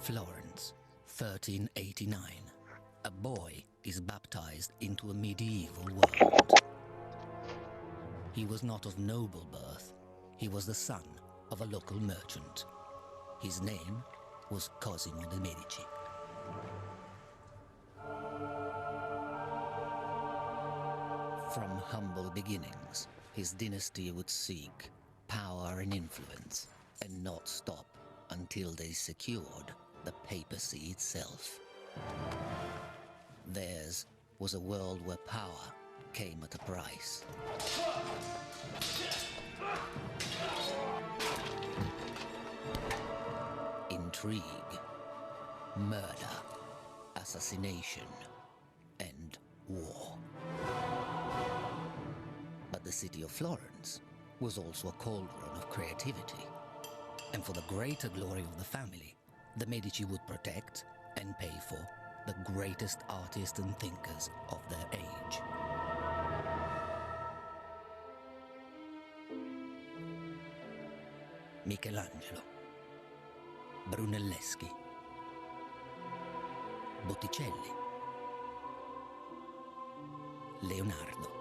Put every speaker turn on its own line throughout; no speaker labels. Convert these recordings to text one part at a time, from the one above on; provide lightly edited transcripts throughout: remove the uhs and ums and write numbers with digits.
Florence, 1389. A boy is baptized into a medieval world. He was not of noble birth. He was the son of a local merchant. His name was Cosimo de' Medici. From humble beginnings, his dynasty would seek power and influence, and not stop until they secured the papacy itself. Theirs was a world where power came at a price. Intrigue, murder, assassination, and war. But the city of Florence was also a cauldron of creativity. And for the greater glory of the family, the Medici would protect and pay for the greatest artists and thinkers of their age. Michelangelo, Brunelleschi, Botticelli, Leonardo,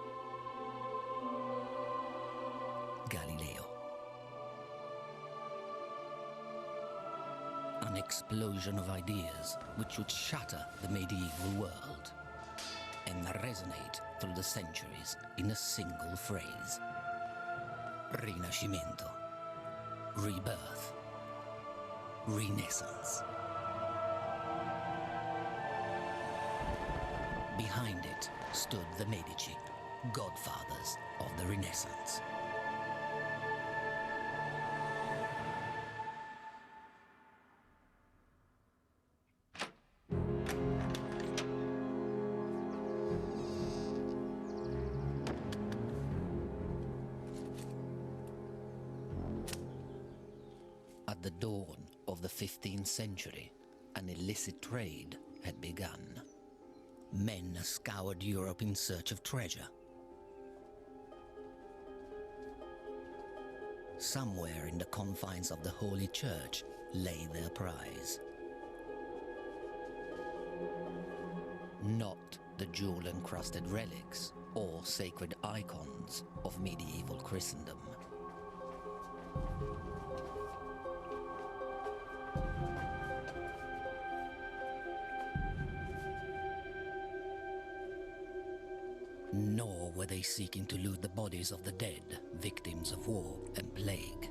Galileo. An explosion of ideas which would shatter the medieval world and resonate through the centuries in a single phrase. Rinascimento, rebirth, renaissance. Behind it stood the Medici, godfathers of the Renaissance. At the dawn of the 15th century, an illicit trade had begun. Men scoured Europe in search of treasure. Somewhere in the confines of the Holy Church lay their prize. Not the jewel-encrusted relics or sacred icons of medieval Christendom. Nor were they seeking to loot the bodies of the dead, victims of war and plague.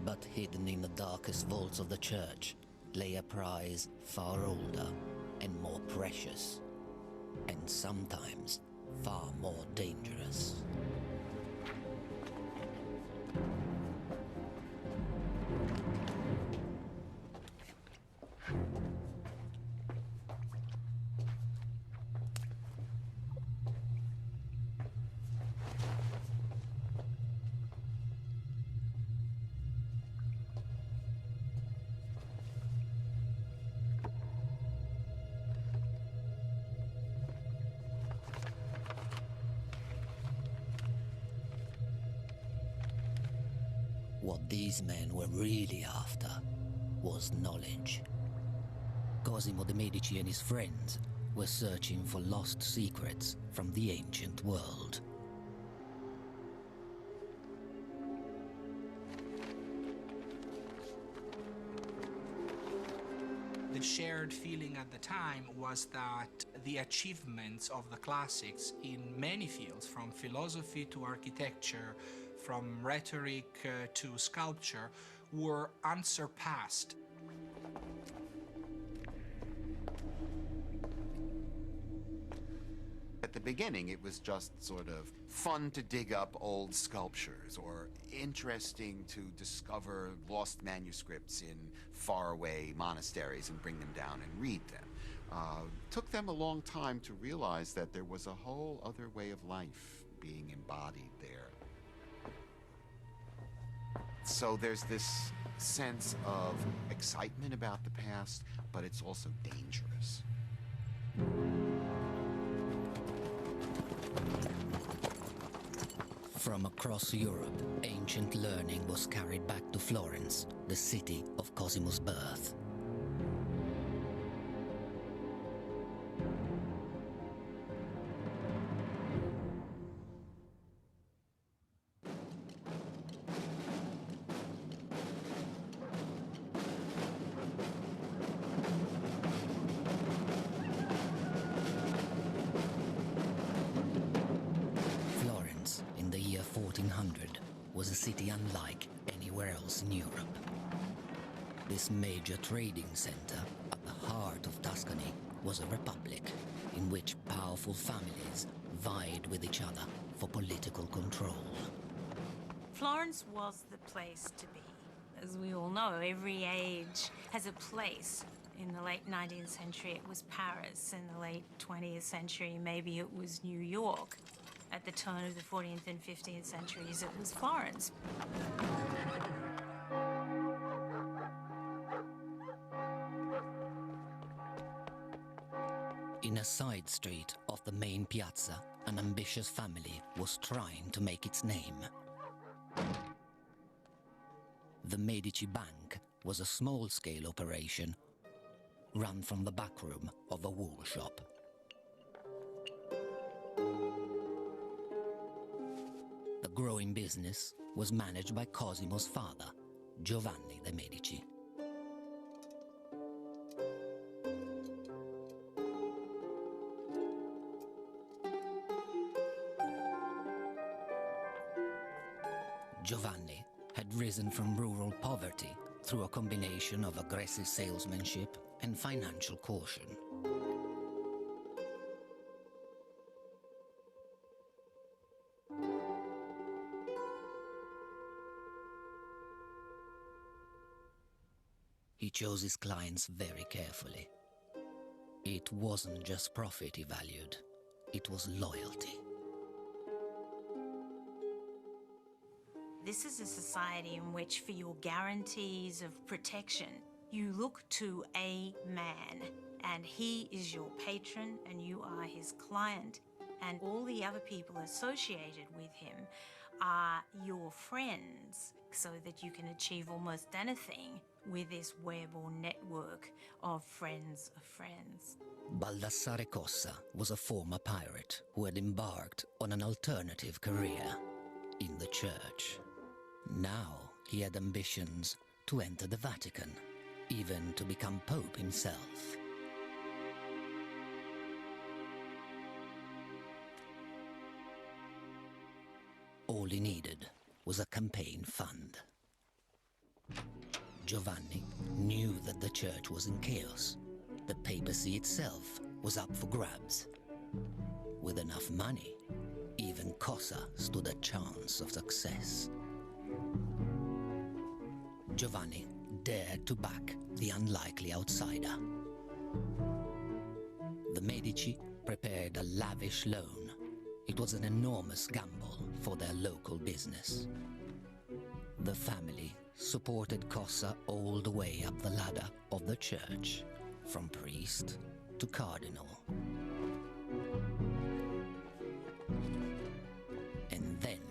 But hidden in the darkest vaults of the church lay a prize far older and more precious, and sometimes far more dangerous. What these men were really after was knowledge. Cosimo de' Medici and his friends were searching for lost secrets from the ancient world.
The shared feeling at the time was that the achievements of the classics in many fields, from philosophy to architecture, from rhetoric to sculpture, were unsurpassed.
At the beginning, it was just sort of fun to dig up old sculptures or interesting to discover lost manuscripts in faraway monasteries and bring them down and read them. Took them a long time to realize that there was a whole other way of life being embodied there. So there's this sense of excitement about the past, but it's also dangerous.
From across Europe, ancient learning was carried back to Florence, the city of Cosimo's birth. Florence, in the year 1400, was a city unlike anywhere else in Europe. This major trading center, at the heart of Tuscany, was a republic in which powerful families vied with each other for political control.
Florence was the place to be. As we all know, every age has a place. In the late 19th century, it was Paris. In the late 20th century, maybe it was New York. At the turn of the 14th and 15th centuries, it was Florence.
In a side street of the main piazza, an ambitious family was trying to make its name. The Medici Bank was a small-scale operation run from the back room of a wool shop. The growing business was managed by Cosimo's father, Giovanni de' Medici. Giovanni had risen from rural poverty through a combination of aggressive salesmanship and financial caution. He chose his clients very carefully. It wasn't just profit he valued, it was loyalty.
This is a society in which, for your guarantees of protection, you look to a man, and he is your patron, and you are his client, and all the other people associated with him are your friends, so that you can achieve almost anything with this web or network of friends of friends.
Baldassare Cossa was a former pirate who had embarked on an alternative career in the church. Now he had ambitions to enter the Vatican, even to become Pope himself. All he needed was a campaign fund. Giovanni knew that the church was in chaos. The papacy itself was up for grabs. With enough money, even Cossa stood a chance of success. Giovanni dared to back the unlikely outsider. The Medici prepared a lavish loan. It was an enormous gamble for their local business. The family supported Cossa all the way up the ladder of the church, from priest to cardinal. And then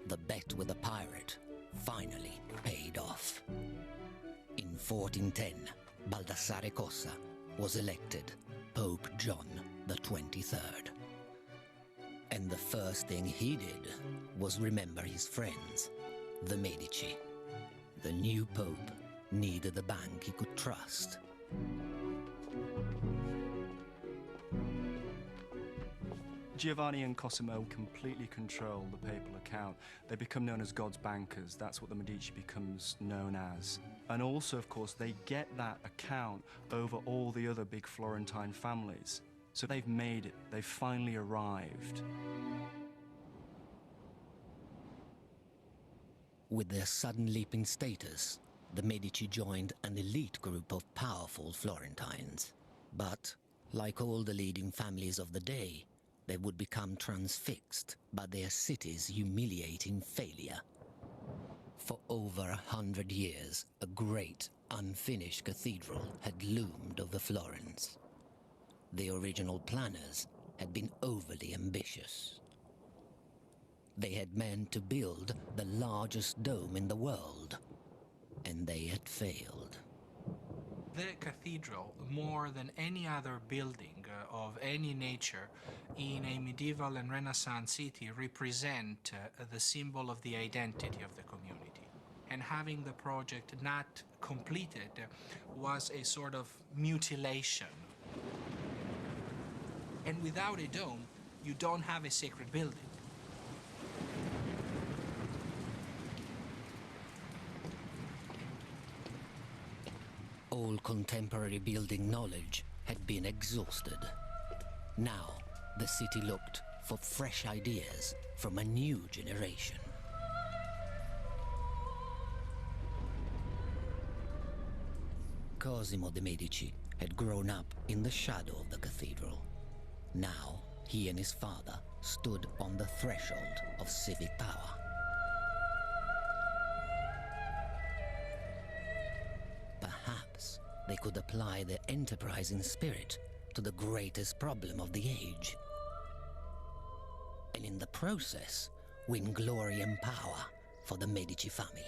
the bet with the pirate finally paid off. In 1410, Baldassare Cossa was elected Pope John the 23rd. And the first thing he did was remember his friends, the Medici. The new pope needed a bank he could trust.
Giovanni and Cosimo completely control the papal account. They become known as God's bankers. That's what the Medici becomes known as. And also, of course, they get that account over all the other big Florentine families. So they've made it. They've finally arrived.
With their sudden leap in status, the Medici joined an elite group of powerful Florentines. But, like all the leading families of the day, they would become transfixed by their city's humiliating failure. For over 100 years, a great, unfinished cathedral had loomed over Florence. The original planners had been overly ambitious. They had meant to build the largest dome in the world, and they had failed.
The cathedral, more than any other building of any nature in a medieval and Renaissance city, represent the symbol of the identity of the community. And having the project not completed was a sort of mutilation. And without a dome, you don't have a sacred building.
All contemporary building knowledge had been exhausted. Now, the city looked for fresh ideas from a new generation. Cosimo de' Medici had grown up in the shadow of the cathedral. Now, he and his father stood on the threshold of civic power. Perhaps they could apply their enterprising spirit to the greatest problem of the age, and in the process win glory and power for the Medici family.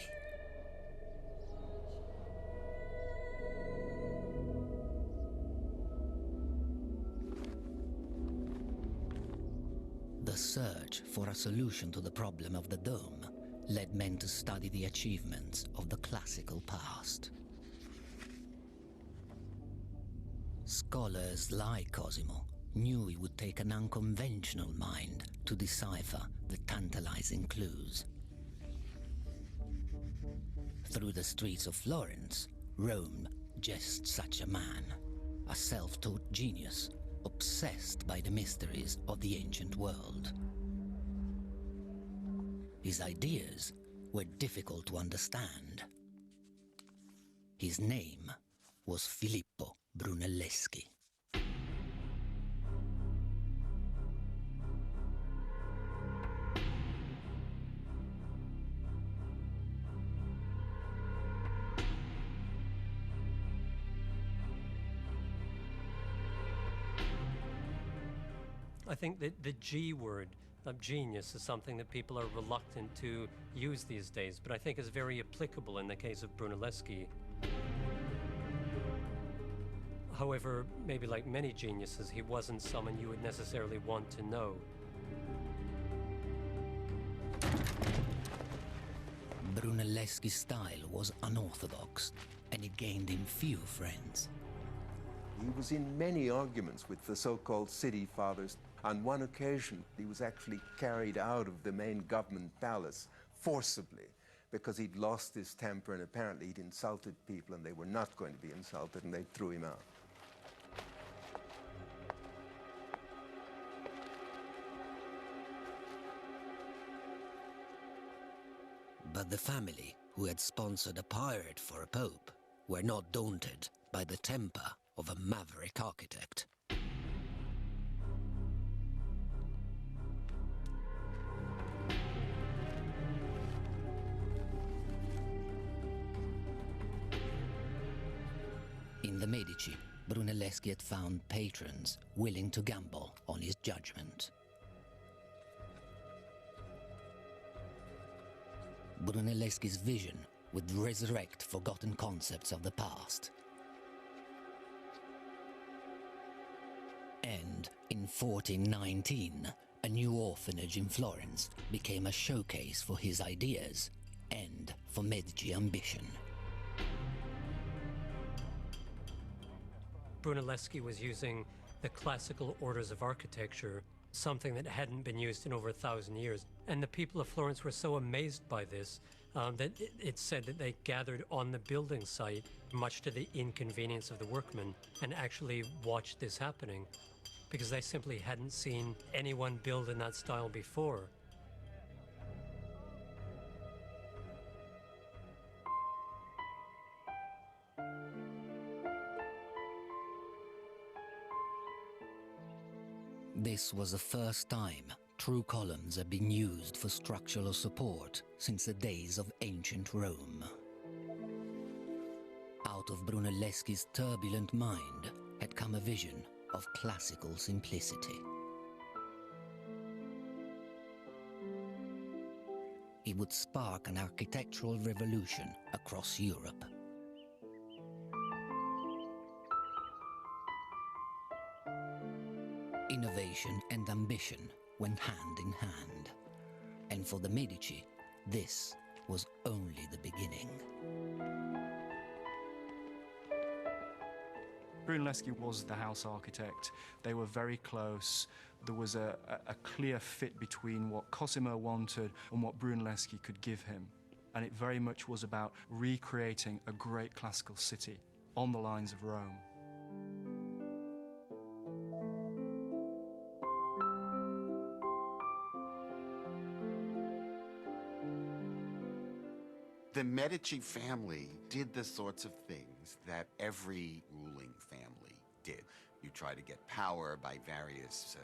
The search for a solution to the problem of the dome led men to study the achievements of the classical past. Scholars like Cosimo knew it would take an unconventional mind to decipher the tantalizing clues. Through the streets of Florence roamed just such a man, a self-taught genius obsessed by the mysteries of the ancient world. His ideas were difficult to understand. His name was Filippo Brunelleschi.
I think that the G word of genius is something that people are reluctant to use these days, but I think is very applicable in the case of Brunelleschi. However, maybe like many geniuses, he wasn't someone you would necessarily want to know.
Brunelleschi's style was unorthodox, and he gained him few friends.
He was in many arguments with the so-called city fathers. On one occasion, he was actually carried out of the main government palace forcibly because he'd lost his temper and apparently he'd insulted people and they were not going to be insulted and they threw him out.
But the family, who had sponsored a pirate for a pope, were not daunted by the temper of a maverick architect. In the Medici, Brunelleschi had found patrons willing to gamble on his judgment. Brunelleschi's vision would resurrect forgotten concepts of the past. And in 1419, a new orphanage in Florence became a showcase for his ideas and for Medici ambition.
Brunelleschi was using the classical orders of architecture, something that hadn't been used in over 1,000 years. And the people of Florence were so amazed by this that it's said that they gathered on the building site, much to the inconvenience of the workmen, and actually watched this happening, because they simply hadn't seen anyone build in that style before.
This was the first time true columns had been used for structural support since the days of ancient Rome. Out of Brunelleschi's turbulent mind had come a vision of classical simplicity. he would spark an architectural revolution across Europe. Innovation and ambition went hand in hand, and for the Medici, this was only the beginning.
Brunelleschi was the house architect. They were very close. There was a clear fit between what Cosimo wanted and what Brunelleschi could give him. And it very much was about recreating a great classical city on the lines of Rome.
The Medici family did the sorts of things that every ruling family did. You try to get power by various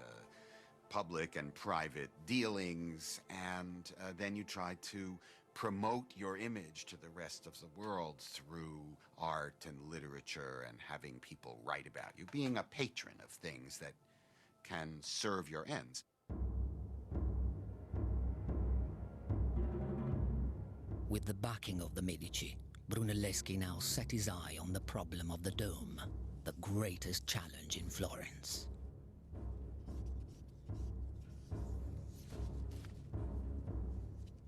public and private dealings, and then you try to promote your image to the rest of the world through art and literature and having people write about you, being a patron of things that can serve your ends.
With the backing of the Medici, Brunelleschi now set his eye on the problem of the dome, the greatest challenge in Florence.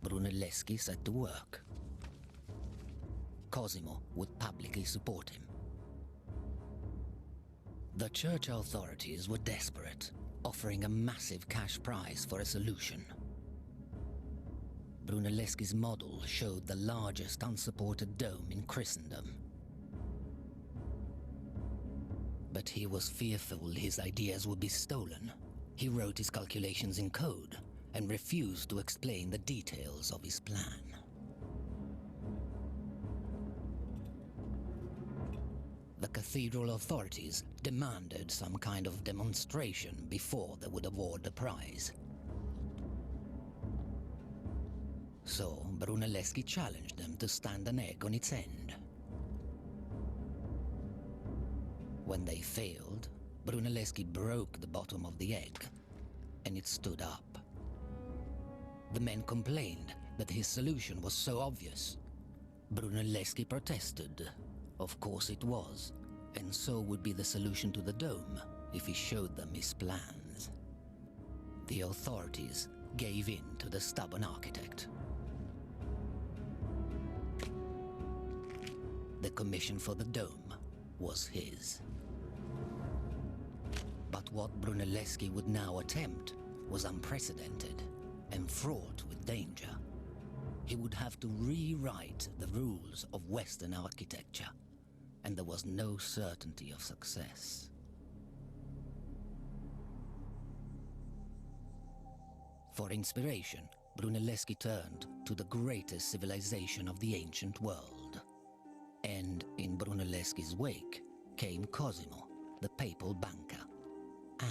Brunelleschi set to work. Cosimo would publicly support him. The church authorities were desperate, offering a massive cash prize for a solution. Brunelleschi's model showed the largest unsupported dome in Christendom. But he was fearful his ideas would be stolen. He wrote his calculations in code and refused to explain the details of his plan. The cathedral authorities demanded some kind of demonstration before they would award the prize. So Brunelleschi challenged them to stand an egg on its end. When they failed, Brunelleschi broke the bottom of the egg, and it stood up. The men complained that his solution was so obvious. Brunelleschi protested. Of course it was, and so would be the solution to the dome if he showed them his plans. The authorities gave in to the stubborn architect. The commission for the dome was his. But what Brunelleschi would now attempt was unprecedented and fraught with danger. He would have to rewrite the rules of Western architecture, and there was no certainty of success. For inspiration, Brunelleschi turned to the greatest civilization of the ancient world. And in Brunelleschi's wake came Cosimo, the papal banker,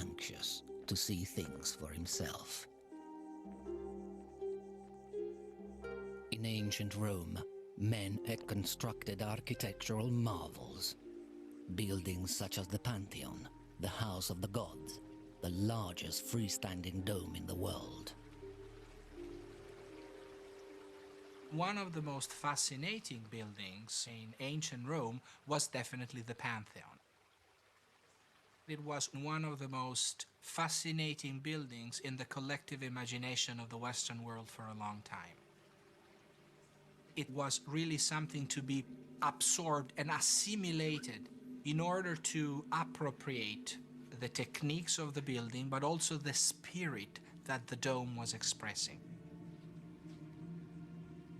anxious to see things for himself. In ancient Rome, men had constructed architectural marvels. Buildings such as the Pantheon, the House of the Gods, the largest freestanding dome in the world.
One of the most fascinating buildings in ancient Rome was definitely the Pantheon. It was one of the most fascinating buildings in the collective imagination of the Western world for a long time. It was really something to be absorbed and assimilated in order to appropriate the techniques of the building, but also the spirit that the dome was expressing.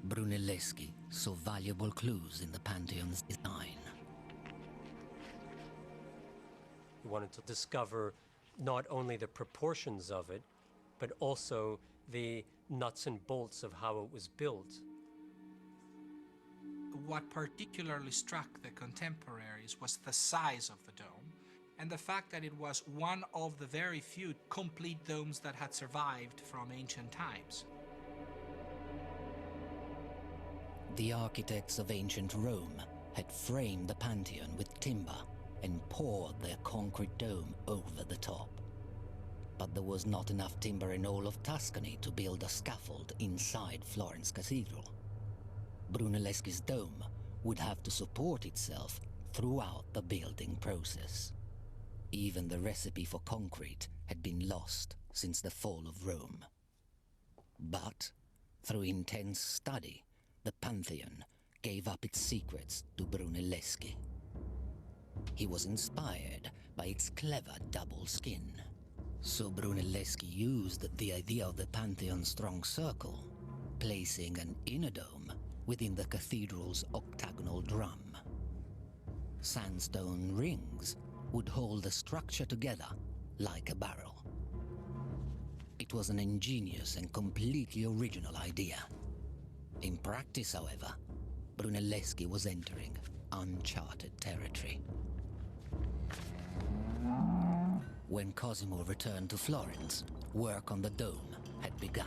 Brunelleschi saw valuable clues in the Pantheon's design.
He wanted to discover not only the proportions of it, but also the nuts and bolts of how it was built.
What particularly struck the contemporaries was the size of the dome and the fact that it was one of the very few complete domes that had survived from ancient times.
The architects of ancient Rome had framed the Pantheon with timber and poured their concrete dome over the top. But there was not enough timber in all of Tuscany to build a scaffold inside Florence Cathedral. Brunelleschi's dome would have to support itself throughout the building process. Even the recipe for concrete had been lost since the fall of Rome. But, through intense study, the Pantheon gave up its secrets to Brunelleschi. He was inspired by its clever double skin. So Brunelleschi used the idea of the Pantheon's strong circle, placing an inner dome within the cathedral's octagonal drum. Sandstone rings would hold the structure together like a barrel. It was an ingenious and completely original idea. In practice, however, Brunelleschi was entering uncharted territory. When Cosimo returned to Florence, work on the dome had begun.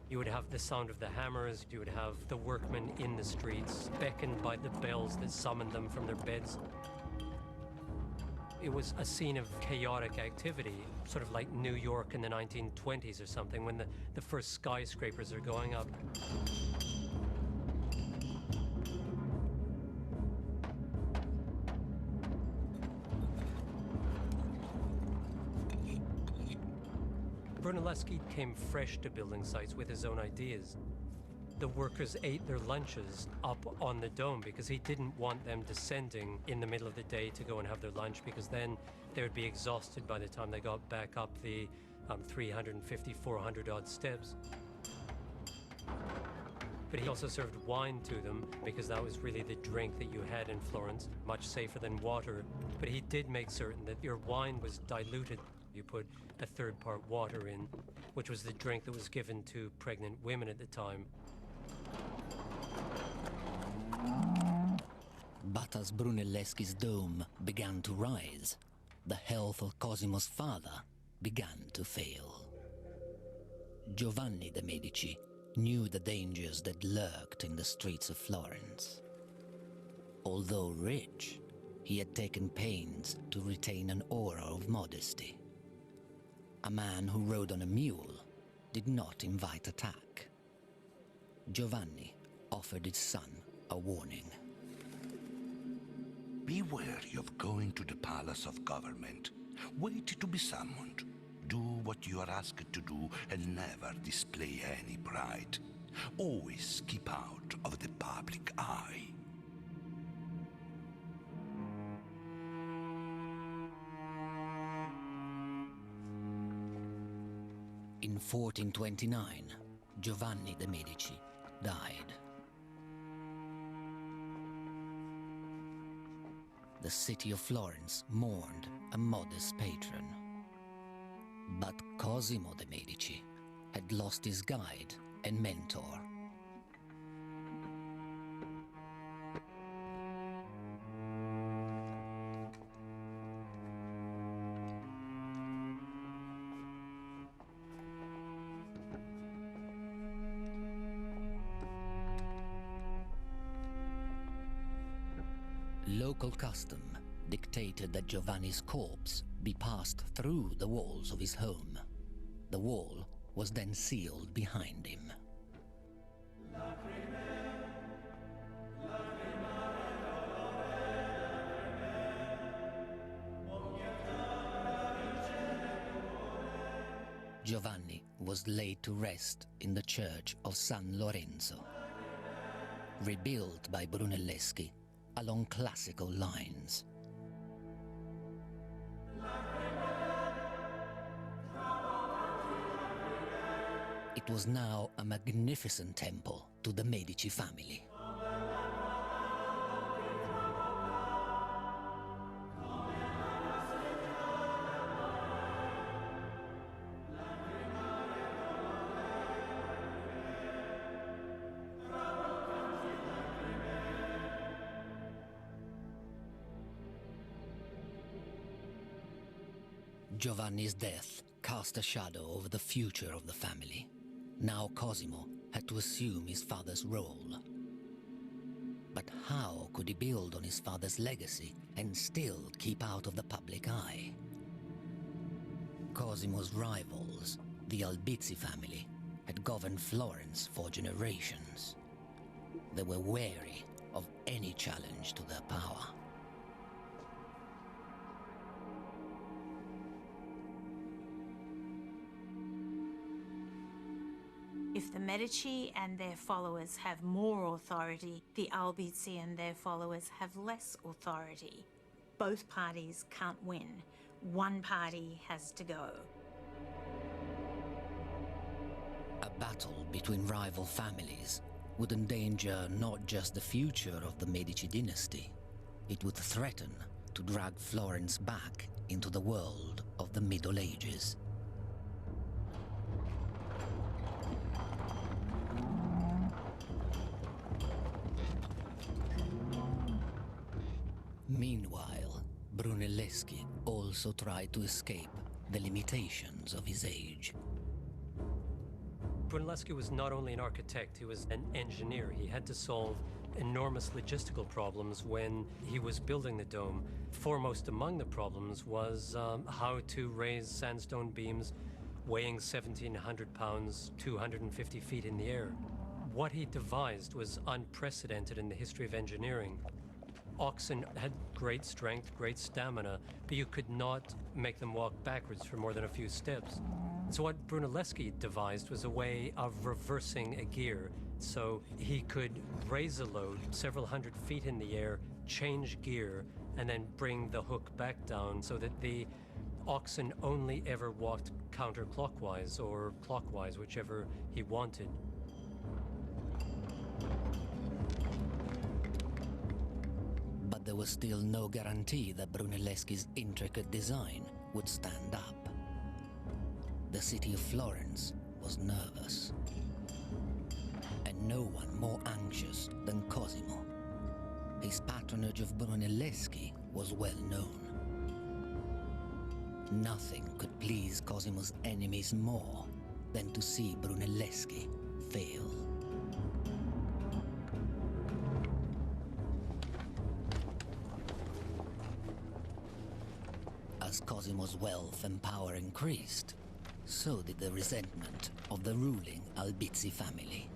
You would have the sound of the hammers, you would have the workmen in the streets, beckoned by the bells that summoned them from their beds. It was a scene of chaotic activity, sort of like New York in the 1920s or something, when the first skyscrapers are going up. Brunelleschi came fresh to building sites with his own ideas. The workers ate their lunches up on the dome because he didn't want them descending in the middle of the day to go and have their lunch, because then they would be exhausted by the time they got back up the 350, 400 odd steps. But he also served wine to them because that was really the drink that you had in Florence, much safer than water. But he did make certain that your wine was diluted. You put a third part water in, which was the drink that was given to pregnant women at the time.
But as Brunelleschi's dome began to rise, the health of Cosimo's father began to fail. Giovanni de' Medici knew the dangers that lurked in the streets of Florence. Although rich, he had taken pains to retain an aura of modesty. A man who rode on a mule did not invite attack. Giovanni offered his son a warning.
Be wary of going to the palace of government. Wait to be summoned. Do what you are asked to do and never display any pride. Always keep out of the public eye.
In 1429, Giovanni de' Medici died. The city of Florence mourned a modest patron. But Cosimo de' Medici had lost his guide and mentor. Local custom dictated that Giovanni's corpse be passed through the walls of his home. The wall was then sealed behind him. Giovanni was laid to rest in the church of San Lorenzo, rebuilt by Brunelleschi along classical lines. It was now a magnificent temple to the Medici family. Giovanni's death cast a shadow over the future of the family. Now Cosimo had to assume his father's role. But how could he build on his father's legacy and still keep out of the public eye? Cosimo's rivals, the Albizzi family, had governed Florence for generations. They were wary of any challenge to their power.
If the Medici and their followers have more authority, the Albizzi and their followers have less authority. Both parties can't win. One party has to go.
A battle between rival families would endanger not just the future of the Medici dynasty, it would threaten to drag Florence back into the world of the Middle Ages. Meanwhile, Brunelleschi also tried to escape the limitations of his age.
Brunelleschi was not only an architect, he was an engineer. He had to solve enormous logistical problems when he was building the dome. Foremost among the problems was how to raise sandstone beams weighing 1,700 pounds, 250 feet in the air. What he devised was unprecedented in the history of engineering. Oxen had great strength, great stamina, but you could not make them walk backwards for more than a few steps. So what Brunelleschi devised was a way of reversing a gear. So he could raise a load several hundred feet in the air, change gear, and then bring the hook back down so that the oxen only ever walked counterclockwise or clockwise, whichever he wanted.
But there was still no guarantee that Brunelleschi's intricate design would stand up. The city of Florence was nervous, and no one more anxious than Cosimo. His patronage of Brunelleschi was well known. Nothing could please Cosimo's enemies more than to see Brunelleschi fail. As Cosimo's wealth and power increased, so did the resentment of the ruling Albizzi family.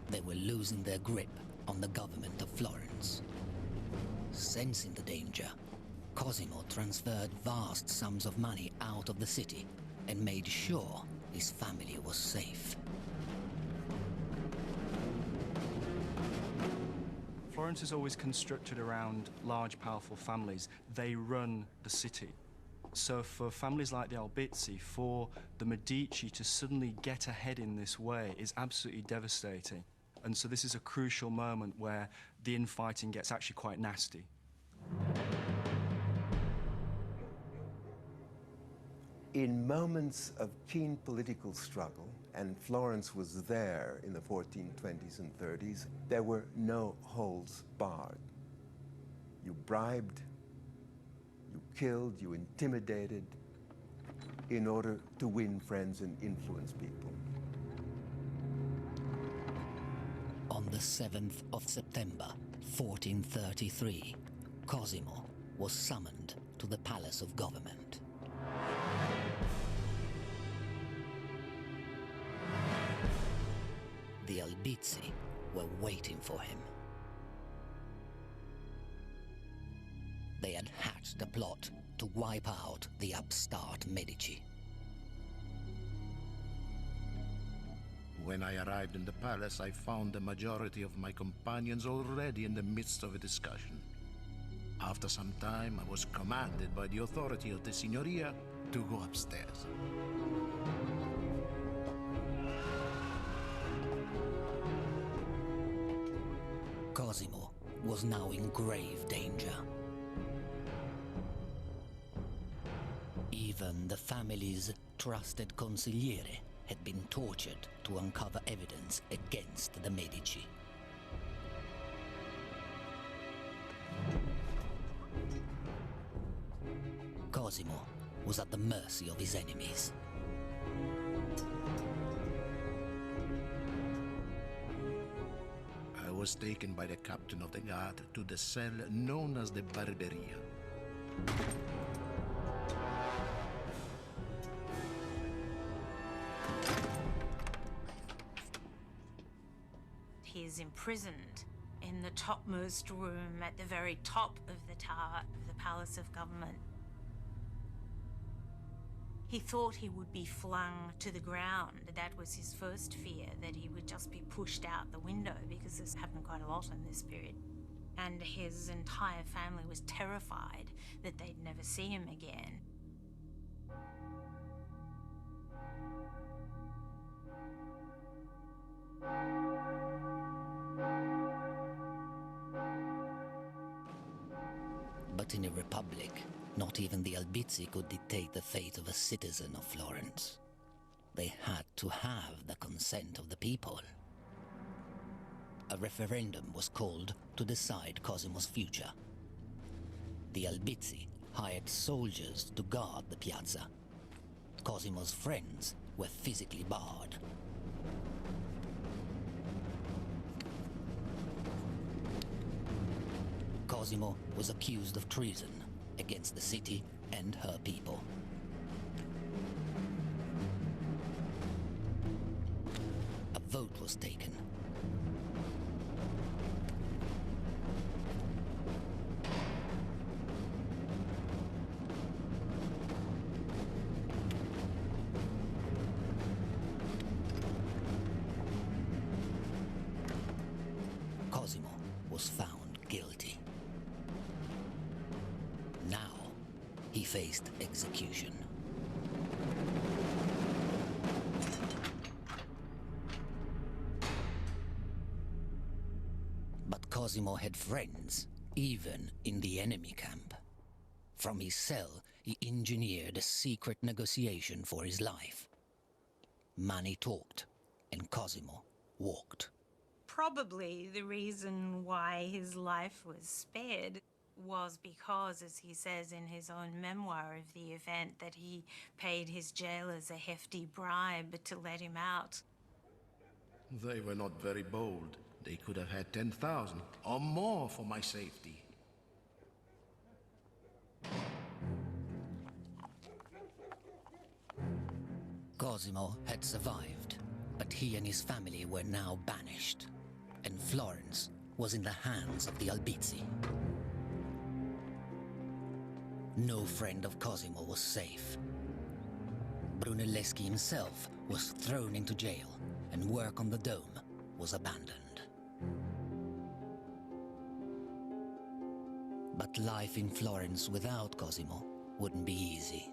They were losing their grip on the government of Florence. Sensing the danger, Cosimo transferred vast sums of money out of the city and made sure his family was safe.
Florence is always constructed around large, powerful families. They run the city. So for families like the Albizzi, for the Medici to suddenly get ahead in this way is absolutely devastating. And so this is a crucial moment where the infighting gets actually quite nasty.
In moments of keen political struggle, and Florence was there in the 1420s and 30s, there were no holds barred. You bribed, you killed, you intimidated in order to win friends and influence people.
On the 7th of September, 1433, Cosimo was summoned to the Palace of Government. The Albizzi were waiting for him. They had hatched a plot to wipe out the upstart Medici.
When I arrived in the palace, I found the majority of my companions already in the midst of a discussion. After some time, I was commanded by the authority of the Signoria to go upstairs.
Cosimo was now in grave danger. Even the family's trusted consigliere had been tortured to uncover evidence against the Medici. Cosimo was at the mercy of his enemies.
I
was taken by the captain of the guard to the cell known as the Barberia.
He is imprisoned in the topmost room at the very top of the tower of the Palace of Government. He thought he would be flung to the ground. That was his first fear, that he would just be pushed out the window, because this happened quite a lot in this period. And his entire family was terrified that they'd never see him again.
But in a republic, not even the Albizzi could dictate the fate of a citizen of Florence. They had to have the consent of the people. A referendum was called to decide Cosimo's future. The Albizzi hired soldiers to guard the piazza. Cosimo's friends were physically barred. Cosimo was accused of treason against the city and her people. A vote was taken. Cosimo was found guilty. Now, he faced execution. But Cosimo had friends, even in the enemy camp. From his cell, he engineered a secret negotiation for his life. Money talked, and Cosimo walked.
Probably the reason why his life was spared was because, as he says in his own memoir of the event, that he paid his jailers a hefty bribe to let him out.
They were not very bold. They could have had 10,000 or more for my safety.
Cosimo had survived, but he and his family were now banished, and Florence was in the hands of the Albizzi. No friend of Cosimo was safe. Brunelleschi himself was thrown into jail, and work on the dome was abandoned. But life in Florence without Cosimo wouldn't be easy.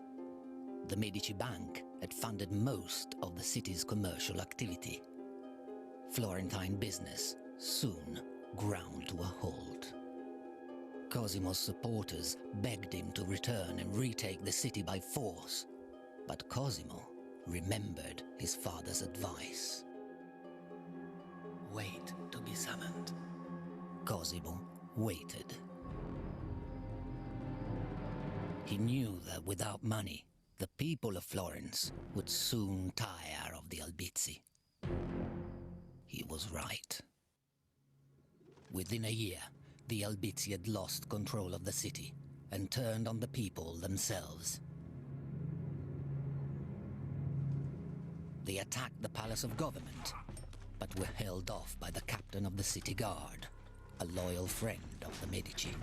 The Medici Bank had funded most of the city's commercial activity. Florentine business soon ground to a halt. Cosimo's supporters begged him to return and retake the city by force, but Cosimo remembered his father's advice. Wait to be summoned. Cosimo waited. He knew that without money, the people of Florence would soon tire of the Albizzi. He was right. Within a year, the Albizzi had lost control of the city and turned on the people themselves. They attacked the Palace of Government, but were held off by the captain of the city guard, a loyal friend of the Medici.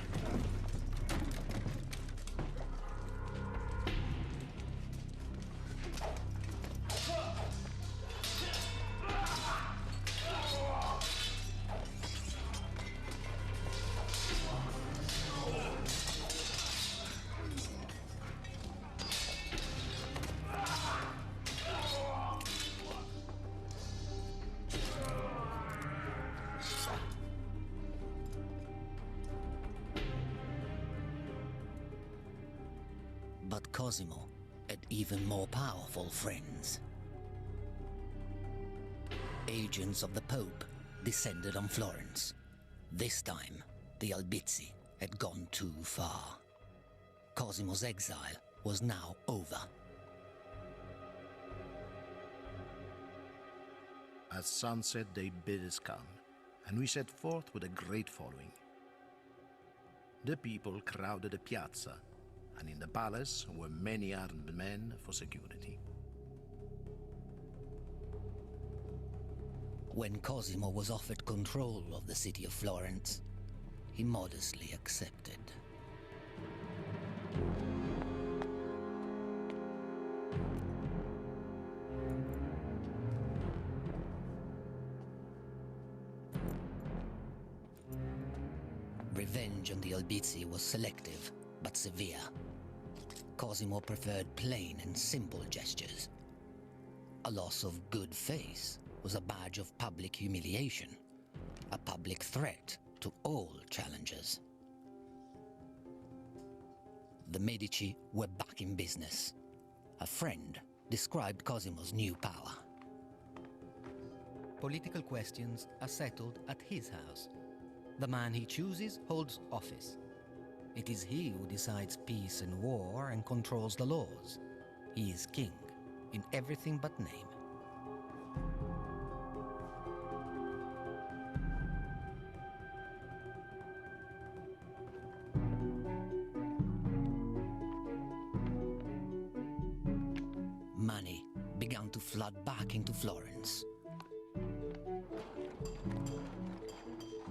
But Cosimo had even more powerful friends. Agents of the Pope descended on Florence. This time, the Albizzi had gone too far. Cosimo's exile was now over.
At sunset they bid us come, and we set forth with a great following. The people crowded the piazza, and in the palace were many armed men for security.
When Cosimo was offered control of the city of Florence, he modestly accepted. Revenge on the Albizzi was selective, but severe. Cosimo preferred plain and simple gestures. A loss of good face was a badge of public humiliation, a public threat to all challengers. The Medici were back in business. A friend described Cosimo's new power. Political questions are settled at his house. The man he chooses holds office. It is he who decides peace and war and controls the laws. He is king in everything but name. Money began to flood back into Florence.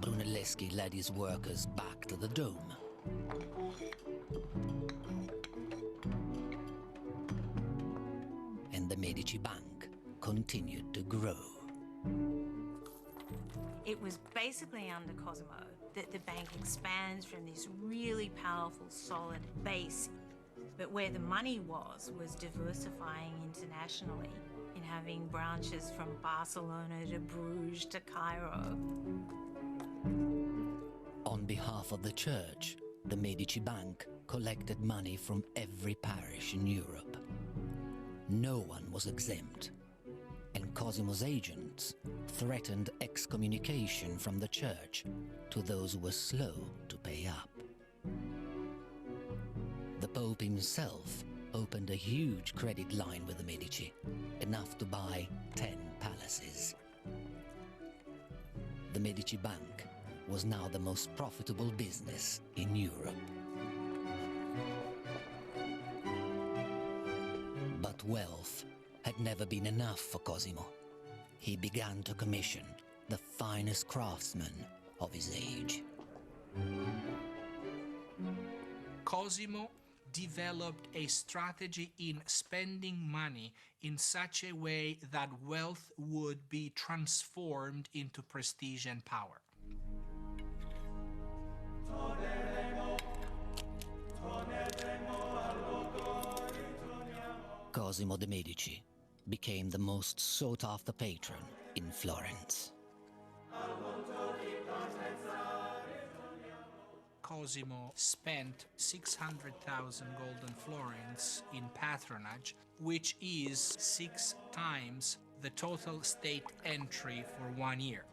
Brunelleschi led his workers back to the Dome. And the Medici Bank continued to grow.
It was basically under Cosimo that the bank expands from this really powerful, solid base. But where the money was diversifying internationally in having branches from Barcelona to Bruges to Cairo.
On behalf of the church, the Medici Bank collected money from every parish in Europe. No one was exempt, and Cosimo's agents threatened excommunication from the church to those who were slow to pay up. The Pope himself opened a huge credit line with the Medici, enough to buy 10 palaces. The Medici Bank was now the most profitable business in Europe. But wealth had never been enough for Cosimo. He began to commission the finest craftsmen of his age.
Cosimo developed a strategy in spending money in such a way that wealth would be transformed into prestige and power.
Cosimo de' Medici became the most sought-after patron in Florence.
Cosimo spent 600,000 golden florins in patronage, which is 6 times the total state entry for 1 year.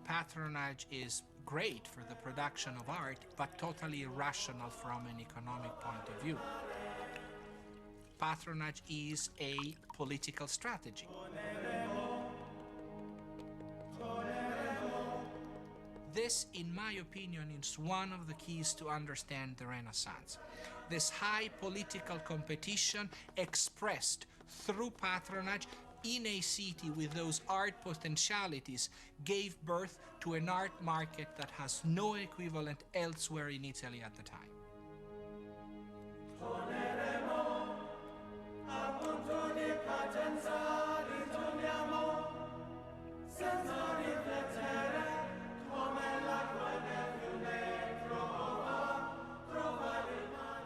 Patronage is great for the production of art, but totally irrational from an economic point of view. Patronage is a political strategy. This, in my opinion, is one of the keys to understand the Renaissance. This high political competition expressed through patronage in a city with those art potentialities gave birth to an art market that has no equivalent elsewhere in Italy at the time.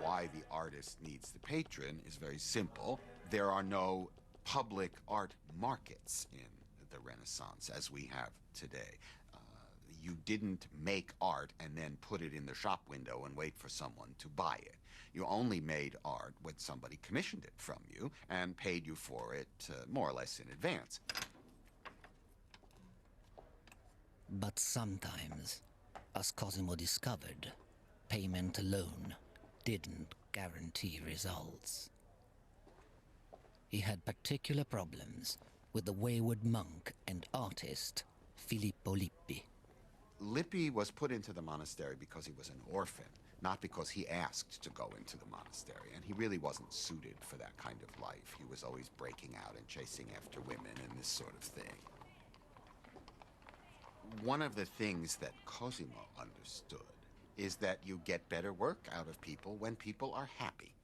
Why the artist needs the patron is very simple. There are no public art markets in the Renaissance as we have today. You didn't make art and then put it in the shop window and wait for someone to buy it. You only made art when somebody commissioned it from you and paid you for it more or less in advance.
But sometimes, as Cosimo discovered, payment alone didn't guarantee results. He had particular problems with the wayward monk and artist Filippo Lippi.
Lippi was put into the monastery because he was an orphan, not because he asked to go into the monastery, and he really wasn't suited for that kind of life. He was always breaking out and chasing after women and this sort of thing. One of the things that Cosimo understood is that you get better work out of people when people are happy.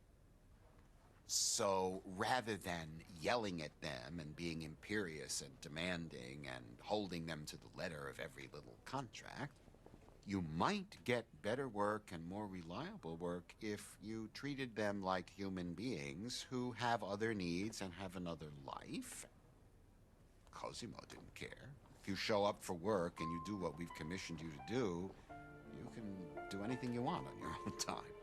So rather than yelling at them and being imperious and demanding and holding them to the letter of every little contract, you might get better work and more reliable work if you treated them like human beings who have other needs and have another life. Cosimo didn't care. If you show up for work and you do what we've commissioned you to do, you can do anything you want on your own time.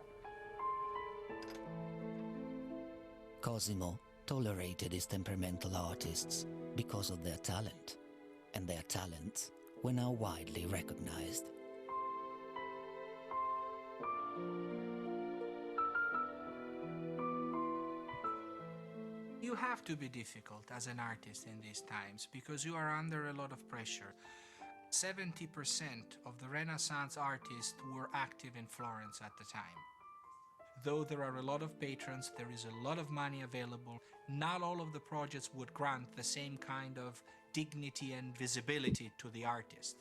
Cosimo tolerated his temperamental artists because of their talent, and their talents were now widely recognized.
You have to be difficult as an artist in these times because you are under a lot of pressure. 70% of the Renaissance artists were active in Florence at the time. Though there are a lot of patrons, there is a lot of money available. Not all of the projects would grant the same kind of dignity and visibility to the artist,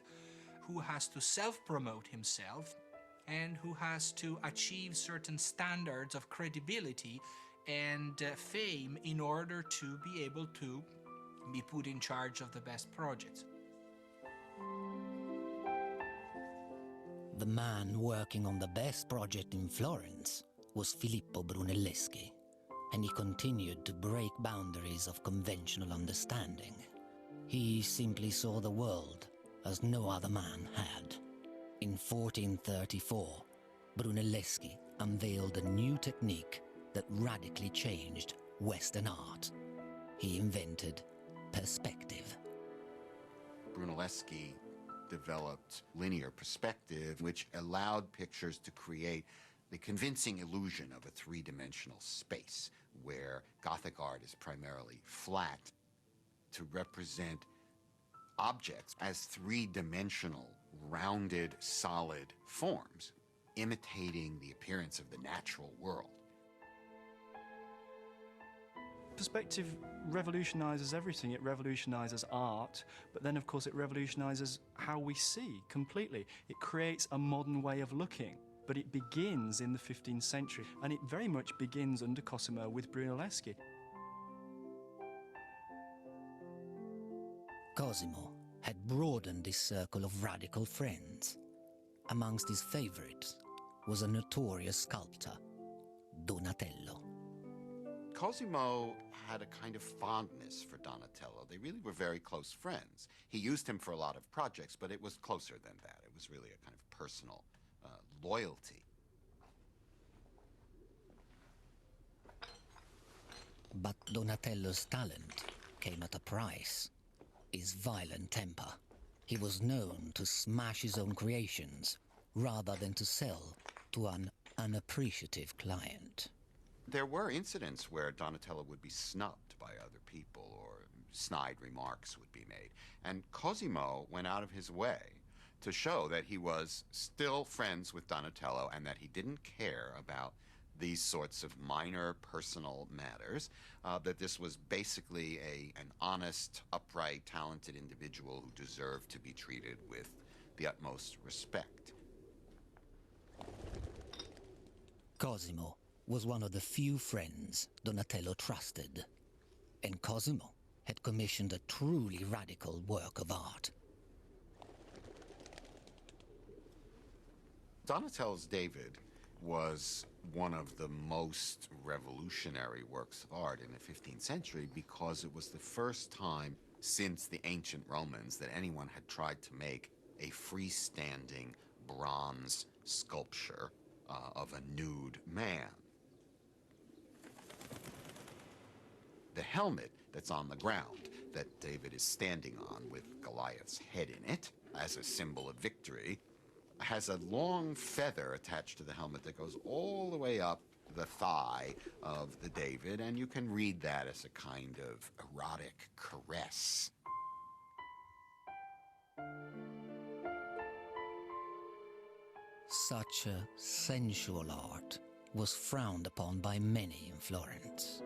who has to self-promote himself and who has to achieve certain standards of credibility and fame in order to be able to be put in charge of the best projects.
The man working on the best project in Florence was Filippo Brunelleschi, and he continued to break boundaries of conventional understanding. He simply saw the world as no other man had. In 1434, Brunelleschi unveiled a new technique that radically changed Western art. He invented perspective.
Brunelleschi developed linear perspective, which allowed pictures to create the convincing illusion of a three-dimensional space, where Gothic art is primarily flat, to represent objects as three-dimensional, rounded, solid forms, imitating the appearance of the natural world.
Perspective revolutionizes everything. It revolutionizes art, but then of course it revolutionizes how we see completely. It creates a modern way of looking, but it begins in the 15th century, and it very much begins under Cosimo with Brunelleschi.
Cosimo had broadened his circle of radical friends. Amongst his favorites was a notorious sculptor, Donatello.
Cosimo had a kind of fondness for Donatello. They really were very close friends. He used him for a lot of projects, but it was closer than that. It was really a kind of personal loyalty.
But Donatello's talent came at a price. His violent temper. He was known to smash his own creations rather than to sell to an unappreciative client.
There were incidents where Donatello would be snubbed by other people, or snide remarks would be made. And Cosimo went out of his way to show that he was still friends with Donatello and that he didn't care about these sorts of minor personal matters, that this was basically an honest, upright, talented individual who deserved to be treated with the utmost respect.
Cosimo was one of the few friends Donatello trusted, and Cosimo had commissioned a truly radical work of art.
Donatello's David was one of the most revolutionary works of art in the 15th century because it was the first time since the ancient Romans that anyone had tried to make a freestanding bronze sculpture of a nude man. The helmet that's on the ground that David is standing on with Goliath's head in it as a symbol of victory has a long feather attached to the helmet that goes all the way up the thigh of the David, and you can read that as a kind of erotic caress.
Such a sensual art was frowned upon by many in Florence.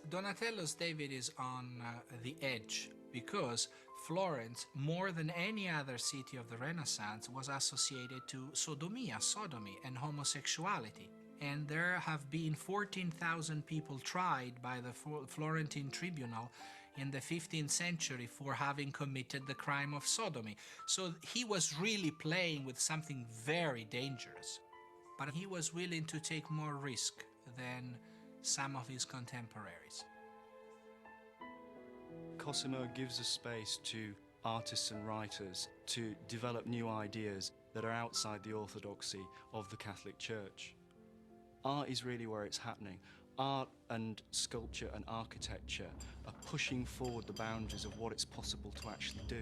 Donatello's David is on the edge because Florence, more than any other city of the Renaissance, was associated to sodomia, sodomy, and homosexuality. And there have been 14,000 people tried by the Florentine tribunal in the 15th century for having committed the crime of sodomy. So he was really playing with something very dangerous. But he was willing to take more risk than some of his contemporaries.
Cosimo gives a space to artists and writers to develop new ideas that are outside the orthodoxy of the Catholic Church. Art is really where it's happening. Art and sculpture and architecture are pushing forward the boundaries of what it's possible to actually do.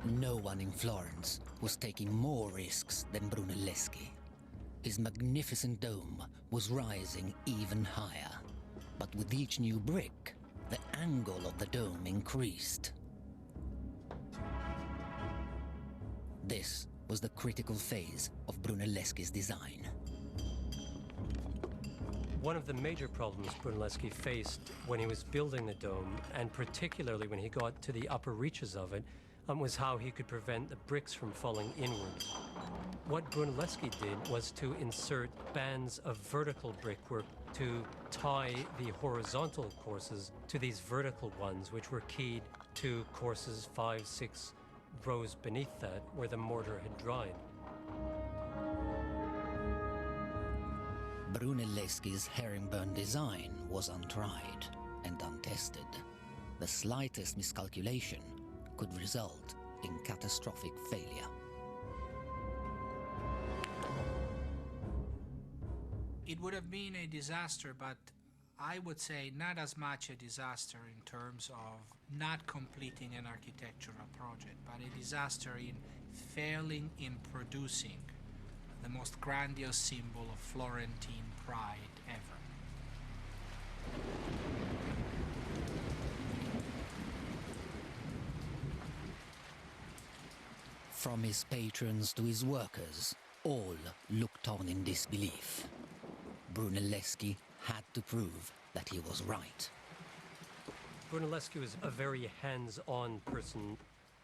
No one in Florence was taking more risks than Brunelleschi. His magnificent dome was rising even higher. But with each new brick, the angle of the dome increased. This was the critical phase of Brunelleschi's design.
One of the major problems Brunelleschi faced when he was building the dome, and particularly when he got to the upper reaches of it, was how he could prevent the bricks from falling inwards. What Brunelleschi did was to insert bands of vertical brickwork to tie the horizontal courses to these vertical ones, which were keyed to courses 5, 6 rows beneath that, where the mortar had dried.
Brunelleschi's herringbone design was untried and untested. The slightest miscalculation could result in catastrophic failure.
It would have been a disaster, but I would say not as much a disaster in terms of not completing an architectural project, but a disaster in failing in producing the most grandiose symbol of Florentine pride ever.
From his patrons to his workers, all looked on in disbelief. Brunelleschi had to prove that he was right.
Brunelleschi was a very hands-on person.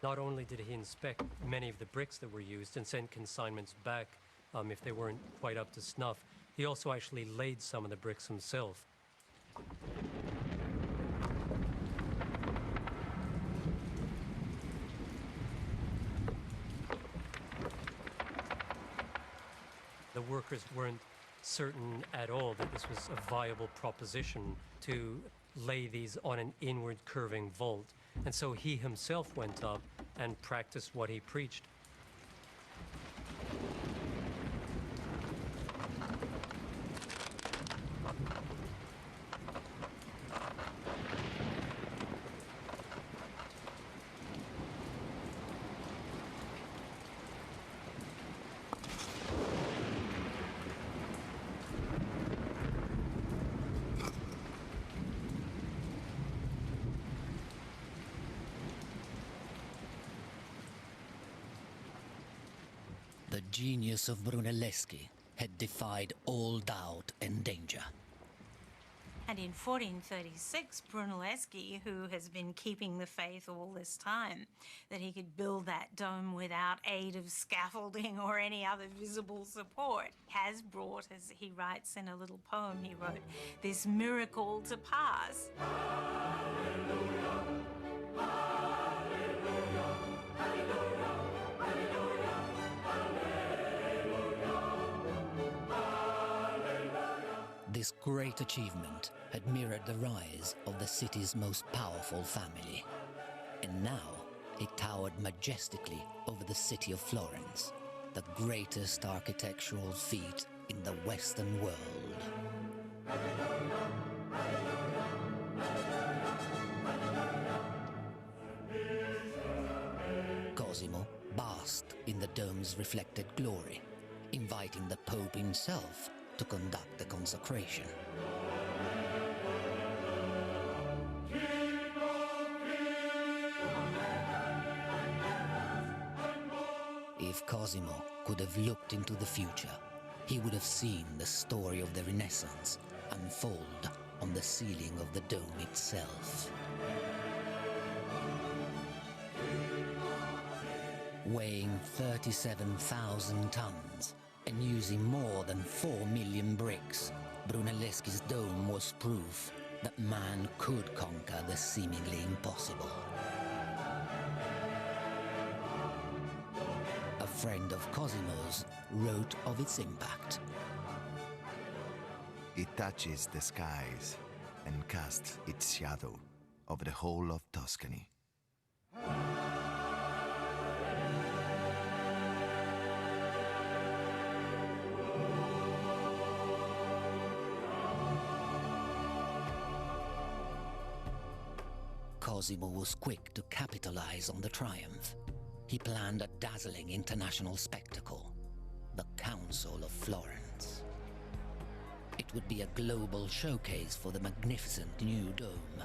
Not only did he inspect many of the bricks that were used and send consignments back if they weren't quite up to snuff, he also actually laid some of the bricks himself. The workers weren't certain at all that this was a viable proposition to lay these on an inward curving vault. And so he himself went up and practiced what he preached.
The genius of Brunelleschi had defied all doubt and danger.
And in 1436, Brunelleschi, who has been keeping the faith all this time, that he could build that dome without aid of scaffolding or any other visible support, has brought, as he writes in a little poem he wrote, this miracle to pass.
This great achievement had mirrored the rise of the city's most powerful family. And now it towered majestically over the city of Florence, the greatest architectural feat in the Western world. Cosimo basked in the dome's reflected glory, inviting the Pope himself to conduct the consecration. If Cosimo could have looked into the future, he would have seen the story of the Renaissance unfold on the ceiling of the dome itself. Weighing 37,000 tons and using more than 4 million bricks, Brunelleschi's dome was proof that man could conquer the seemingly impossible. A friend of Cosimo's wrote of its impact.
It touches the skies and casts its shadow over the whole of Tuscany.
Cosimo was quick to capitalize on the triumph. He planned a dazzling international spectacle, the Council of Florence. It would be a global showcase for the magnificent new dome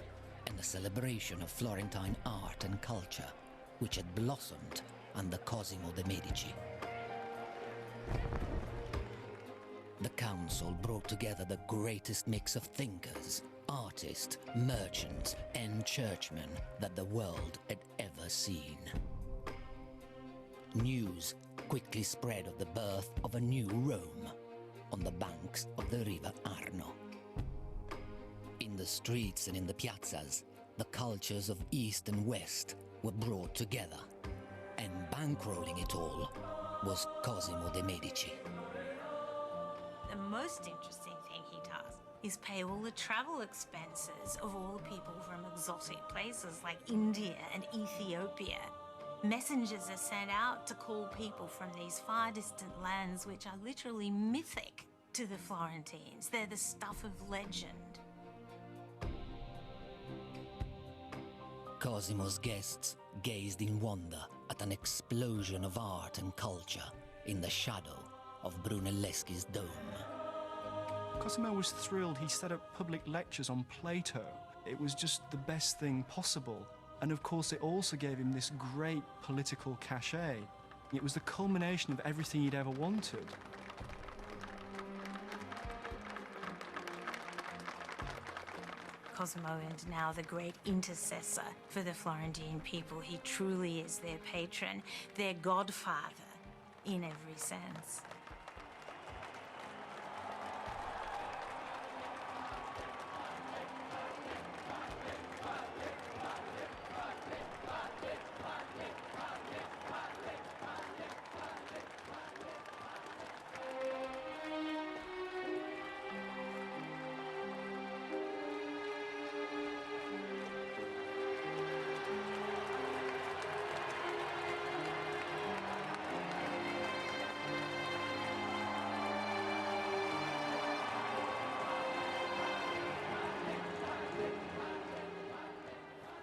and a celebration of Florentine art and culture, which had blossomed under Cosimo de' Medici. The council brought together the greatest mix of thinkers, artists, merchants, and churchmen that the world had ever seen. News quickly spread of the birth of a new Rome on the banks of the river Arno. In the streets and in the piazzas, the cultures of East and West were brought together, and bankrolling it all was Cosimo de' Medici.
The most interesting thing he does is pay all the travel expenses of all the people from exotic places like India and Ethiopia. Messengers are sent out to call people from these far distant lands which are literally mythic to the Florentines. They're the stuff of legend.
Cosimo's guests gazed in wonder at an explosion of art and culture in the shadow of Brunelleschi's dome.
Cosimo was thrilled. He set up public lectures on Plato. It was just the best thing possible. And of course, it also gave him this great political cachet. It was the culmination of everything he'd ever wanted.
Cosimo is now the great intercessor for the Florentine people. He truly is their patron, their godfather in every sense.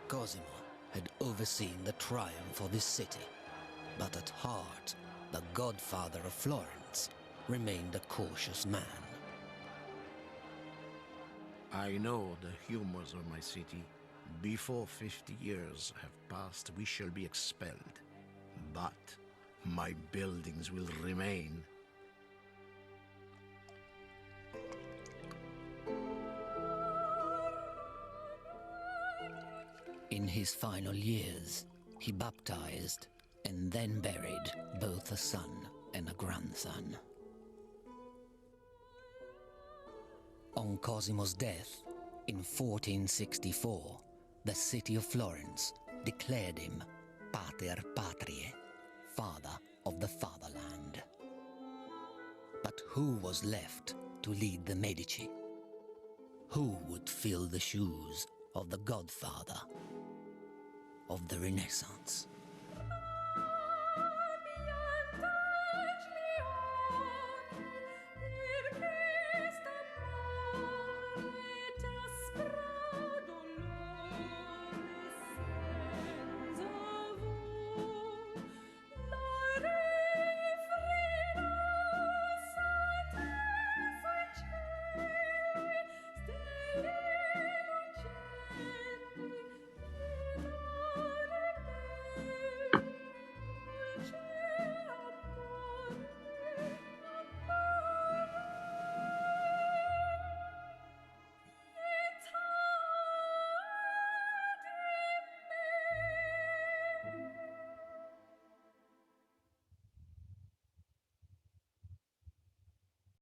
Cosimo had overseen the triumph of his city, but at heart, the godfather of Florence remained a cautious man.
I know the humors of my city. Before 50 years have passed, we shall be expelled. But my buildings will remain.
In his final years, he baptized and then buried both a son and a grandson. On Cosimo's death, in 1464, the city of Florence declared him Pater Patriae, father of the fatherland. But who was left to lead the Medici? Who would fill the shoes of the godfather of the Renaissance?